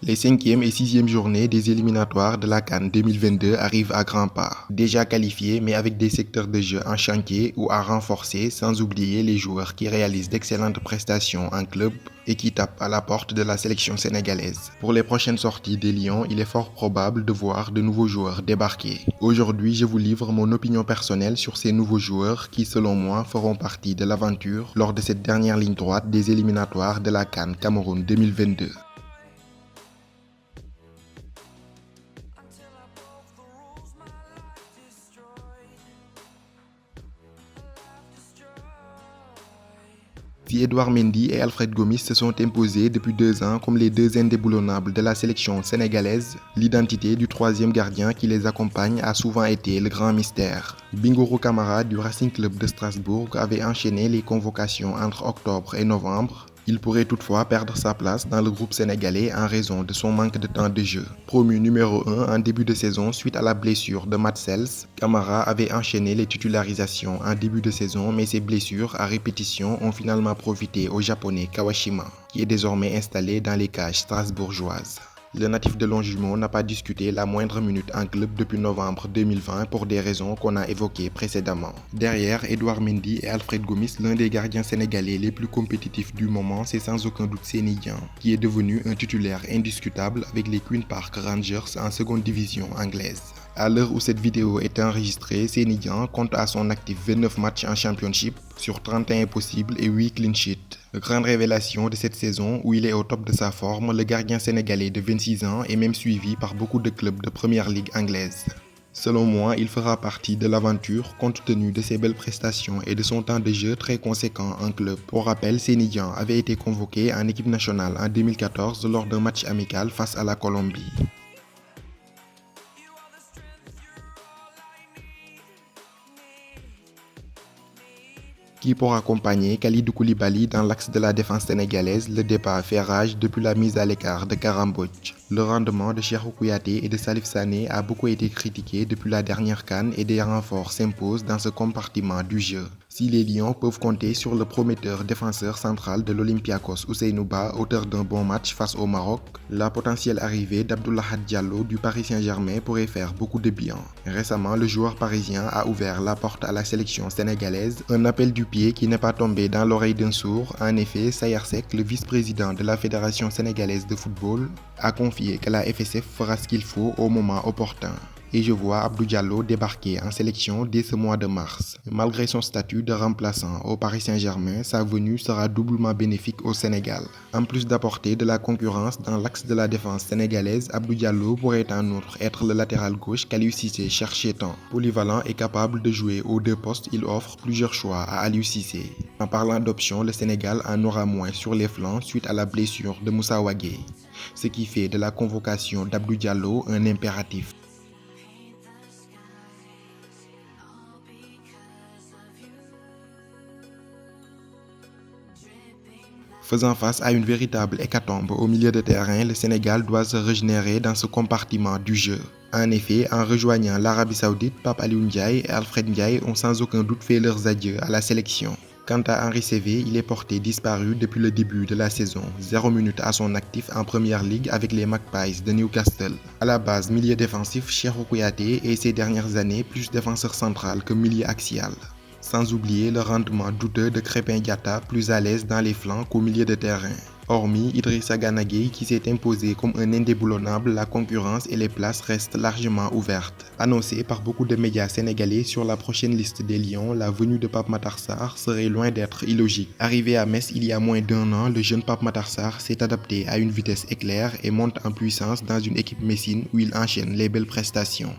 Les 5e et 6e journées des éliminatoires de la CAN 2022 arrivent à grands pas. Déjà qualifiés mais avec des secteurs de jeu en chantier ou à renforcer, sans oublier les joueurs qui réalisent d'excellentes prestations en club et qui tapent à la porte de la sélection sénégalaise. Pour les prochaines sorties des Lions, il est fort probable de voir de nouveaux joueurs débarquer. Aujourd'hui, je vous livre mon opinion personnelle sur ces nouveaux joueurs qui, selon moi, feront partie de l'aventure lors de cette dernière ligne droite des éliminatoires de la CAN Cameroun 2022. Si Edouard Mendy et Alfred Gomis se sont imposés depuis 2 ans comme les deux indéboulonnables de la sélection sénégalaise, l'identité du troisième gardien qui les accompagne a souvent été le grand mystère. Bingourou Kamara du Racing Club de Strasbourg avait enchaîné les convocations entre octobre et novembre. Il pourrait toutefois perdre sa place dans le groupe sénégalais en raison de son manque de temps de jeu. Promu numéro 1 en début de saison suite à la blessure de Matt Sells, Kamara avait enchaîné les titularisations en début de saison mais ses blessures à répétition ont finalement profité au japonais Kawashima, qui est désormais installé dans les cages strasbourgeoises. Le natif de Longjumeau n'a pas discuté la moindre minute en club depuis novembre 2020 pour des raisons qu'on a évoquées précédemment. Derrière Edouard Mendy et Alfred Gomis, l'un des gardiens sénégalais les plus compétitifs du moment, c'est sans aucun doute Seny Dieng, qui est devenu un titulaire indiscutable avec les Queen's Park Rangers en seconde division anglaise. À l'heure où cette vidéo est enregistrée, Seny Dieng compte à son actif 29 matchs en championship sur 31 possibles et 8 clean sheets. Grande révélation de cette saison où il est au top de sa forme, le gardien sénégalais de 26 ans est même suivi par beaucoup de clubs de première ligue anglaise. Selon moi, il fera partie de l'aventure compte tenu de ses belles prestations et de son temps de jeu très conséquent en club. Pour rappel, Seny Dieng avait été convoqué en équipe nationale en 2014 lors d'un match amical face à la Colombie. Qui pour accompagner Kalidou Koulibaly dans l'axe de la défense sénégalaise, le débat fait rage depuis la mise à l'écart de Kara Mbodj. Le rendement de Cheikhou Kouyaté et de Salif Sané a beaucoup été critiqué depuis la dernière CAN et des renforts s'imposent dans ce compartiment du jeu. Si les Lions peuvent compter sur le prometteur défenseur central de l'Olympiakos Ousseynou Ba, auteur d'un bon match face au Maroc, la potentielle arrivée d'Abdoulaye Diallo du Paris Saint-Germain pourrait faire beaucoup de bien. Récemment, le joueur parisien a ouvert la porte à la sélection sénégalaise, un appel du pied qui n'est pas tombé dans l'oreille d'un sourd. En effet, Sayer Seck, le vice-président de la Fédération sénégalaise de football, a confié que la FSF fera ce qu'il faut au moment opportun. Et je vois Abdou Diallo débarquer en sélection dès ce mois de mars. Malgré son statut de remplaçant au Paris Saint-Germain, sa venue sera doublement bénéfique au Sénégal. En plus d'apporter de la concurrence dans l'axe de la défense sénégalaise, Abdou Diallo pourrait en outre être le latéral gauche qu'Aliou Cissé cherchait tant. Polyvalent et capable de jouer aux deux postes, il offre plusieurs choix à Aliou Cissé. En parlant d'options, le Sénégal en aura moins sur les flancs suite à la blessure de Moussa Wagué, ce qui fait de la convocation d'Abdou Diallo un impératif. Faisant face à une véritable hécatombe au milieu de terrain, le Sénégal doit se régénérer dans ce compartiment du jeu. En effet, en rejoignant l'Arabie Saoudite, Pape Aliou Ndiaye et Alfred Ndiaye ont sans aucun doute fait leurs adieux à la sélection. Quant à Henri Saivet, il est porté disparu depuis le début de la saison. 0 minutes à son actif en première ligue avec les Magpies de Newcastle. À la base, milieu défensif, Cheikhou Kouyaté et ces dernières années plus défenseur central que milieu axial. Sans oublier le rendement douteux de Krépin Diatta, plus à l'aise dans les flancs qu'au milieu de terrain. Hormis Idrissa Gana Gueye qui s'est imposé comme un indéboulonnable, la concurrence et les places restent largement ouvertes. Annoncée par beaucoup de médias sénégalais sur la prochaine liste des Lions, la venue de Pape Matar Sarr serait loin d'être illogique. Arrivé à Metz il y a moins d'1 an, le jeune Pape Matar Sarr s'est adapté à une vitesse éclair et monte en puissance dans une équipe messine où il enchaîne les belles prestations.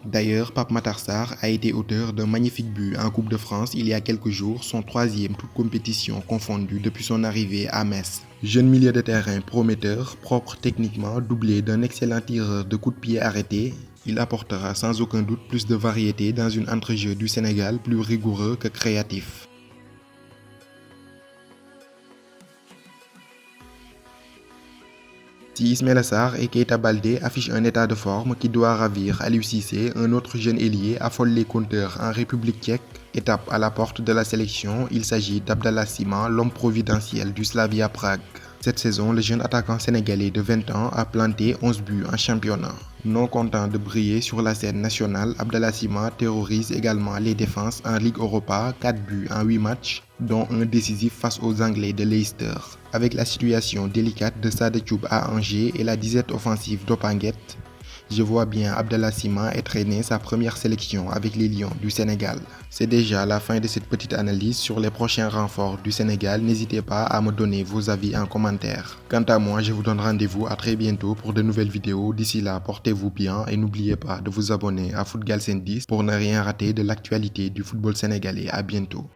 D'ailleurs, Pape Matar Sarr a été auteur d'un magnifique but en Coupe de France il y a quelques jours, son 3e toute compétition confondue depuis son arrivée à Metz. Jeune milieu de terrain prometteur, propre techniquement, doublé d'un excellent tireur de coups de pied arrêtés, il apportera sans aucun doute plus de variété dans une entrejeu du Sénégal plus rigoureux que créatif. Si Ismaïla Sarr et Keita Baldé affichent un état de forme qui doit ravir Aliou Cissé, un autre jeune ailier affole les compteurs en République tchèque et tape à la porte de la sélection. Il s'agit d'Abdallah Sima, l'homme providentiel du Slavia Prague. Cette saison, le jeune attaquant sénégalais de 20 ans a planté 11 buts en championnat. Non content de briller sur la scène nationale, Abdallah Sima terrorise également les défenses en Ligue Europa, 4 buts en 8 matchs, dont un décisif face aux Anglais de Leicester. Avec la situation délicate de Sada Thioub à Angers et la disette offensive d'Opanguet, je vois bien Abdallah Sima entraîner sa première sélection avec les Lions du Sénégal. C'est déjà la fin de cette petite analyse sur les prochains renforts du Sénégal. N'hésitez pas à me donner vos avis en commentaire. Quant à moi, je vous donne rendez-vous à très bientôt pour de nouvelles vidéos. D'ici là, portez-vous bien et n'oubliez pas de vous abonner à Footgalsen 10 pour ne rien rater de l'actualité du football sénégalais. À bientôt.